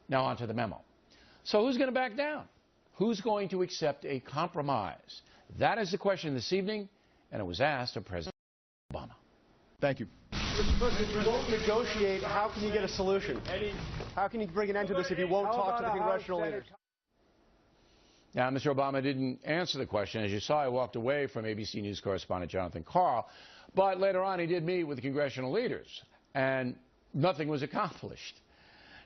Now on to the memo. So who's going to back down? Who's going to accept a compromise? That is the question this evening, and it was asked of President Obama. Thank you. Mr. President, if you won't negotiate, how can you get a solution? How can you bring an end to this if you won't talk to the congressional leaders? Now, Mr. Obama didn't answer the question. As you saw, I walked away from ABC News correspondent Jonathan Karl. But later on, he did meet with the congressional leaders, and nothing was accomplished.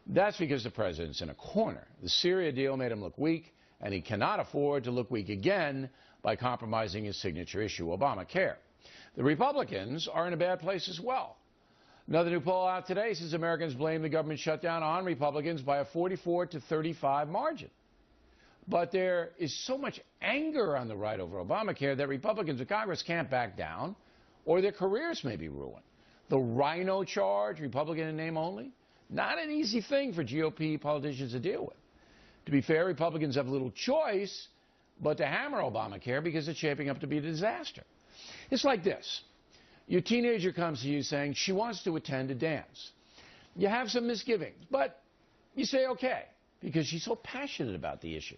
That's because the president's in a corner. The Syria deal made him look weak, and he cannot afford to look weak again by compromising his signature issue, Obamacare. The Republicans are in a bad place as well. Another new poll out today says Americans blame the government shutdown on Republicans by a 44-35 margin. But there is so much anger on the right over Obamacare that Republicans in Congress can't back down, or their careers may be ruined. The rhino charge, Republican in name only, not an easy thing for GOP politicians to deal with. To be fair, Republicans have little choice but to hammer Obamacare because it's shaping up to be a disaster. It's like this. Your teenager comes to you saying she wants to attend a dance. You have some misgivings, but you say okay because she's so passionate about the issue.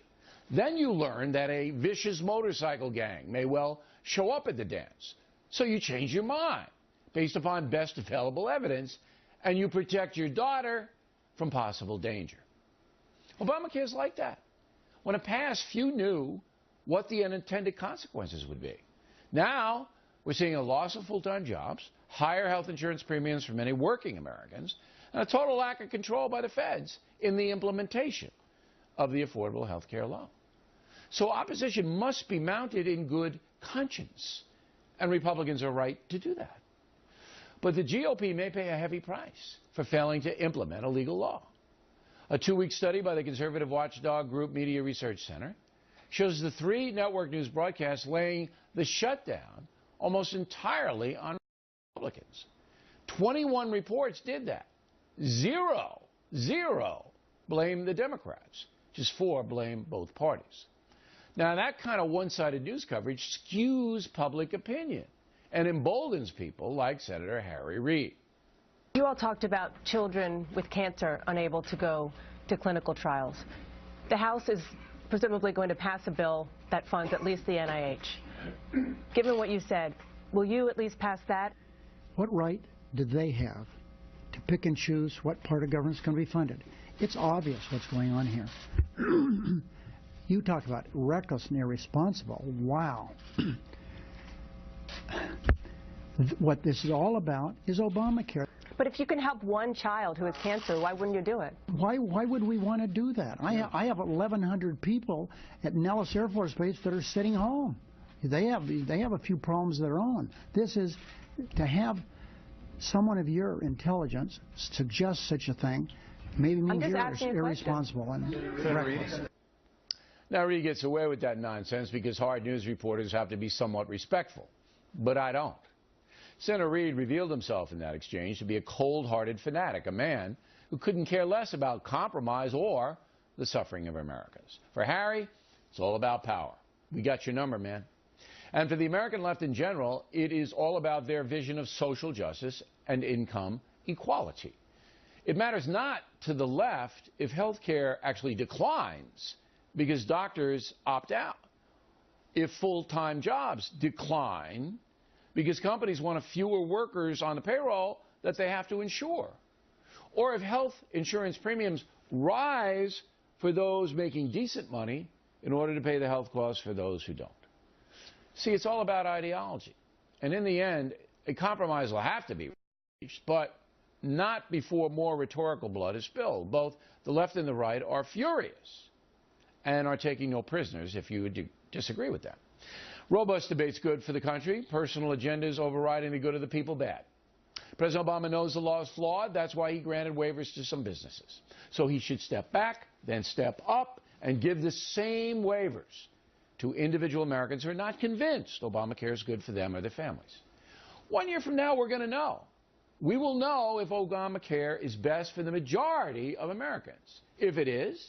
Then you learn that a vicious motorcycle gang may well show up at the dance. So you change your mind based upon best available evidence, and you protect your daughter from possible danger. Obamacare is like that. When it passed, few knew what the unintended consequences would be. Now, we're seeing a loss of full-time jobs, higher health insurance premiums for many working Americans, and a total lack of control by the feds in the implementation of the Affordable Health Care Law. So opposition must be mounted in good conscience, and Republicans are right to do that. But the GOP may pay a heavy price for failing to implement a legal law. A 2-week study by the conservative watchdog group Media Research Center shows the 3 network news broadcasts laying the shutdown almost entirely on Republicans. 21 reports did that. 0 blame the Democrats. Just 4 blame both parties. Now, that kind of one-sided news coverage skews public opinion and emboldens people like Senator Harry Reid. You all talked about children with cancer unable to go to clinical trials. The House is presumably going to pass a bill that funds at least the NIH. Given what you said, will you at least pass that? What right do they have to pick and choose what part of government is going to be funded? It's obvious what's going on here. You talk about reckless and irresponsible. Wow. What this is all about is Obamacare. But if you can help one child who has cancer, why wouldn't you do it? Why would we want to do that? I have 1,100 people at Nellis Air Force Base that are sitting home. They have a few problems of their own. This is to have someone of your intelligence suggest such a thing. Maybe means you're irresponsible and reckless. Now, Reid gets away with that nonsense because hard news reporters have to be somewhat respectful. But I don't. Senator Reid revealed himself in that exchange to be a cold-hearted fanatic, a man who couldn't care less about compromise or the suffering of Americans. For Harry, it's all about power. We got your number, man. And for the American left in general, it is all about their vision of social justice and income equality. It matters not to the left if health care actually declines because doctors opt out, if full-time jobs decline because companies want fewer workers on the payroll that they have to insure, or if health insurance premiums rise for those making decent money in order to pay the health costs for those who don't. See, it's all about ideology. And in the end, a compromise will have to be reached, but not before more rhetorical blood is spilled. Both the left and the right are furious and are taking no prisoners if you would disagree with that. Robust debate's good for the country. Personal agendas overriding the good of the people bad. President Obama knows the law is flawed. That's why he granted waivers to some businesses. So he should step back, then step up, and give the same waivers to individual Americans who are not convinced Obamacare is good for them or their families. 1 year from now, we're going to know. We will know if Obamacare is best for the majority of Americans. If it is,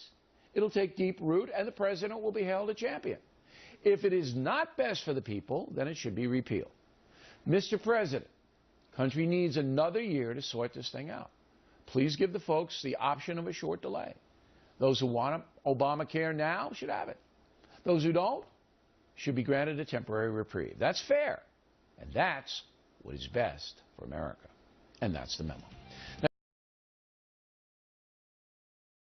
it'll take deep root, and the president will be hailed a champion. If it is not best for the people, then it should be repealed. Mr. President, country needs another year to sort this thing out. Please give the folks the option of a short delay. Those who want Obamacare now should have it. Those who don't should be granted a temporary reprieve. That's fair. And that's what is best for America. And that's the memo. Now,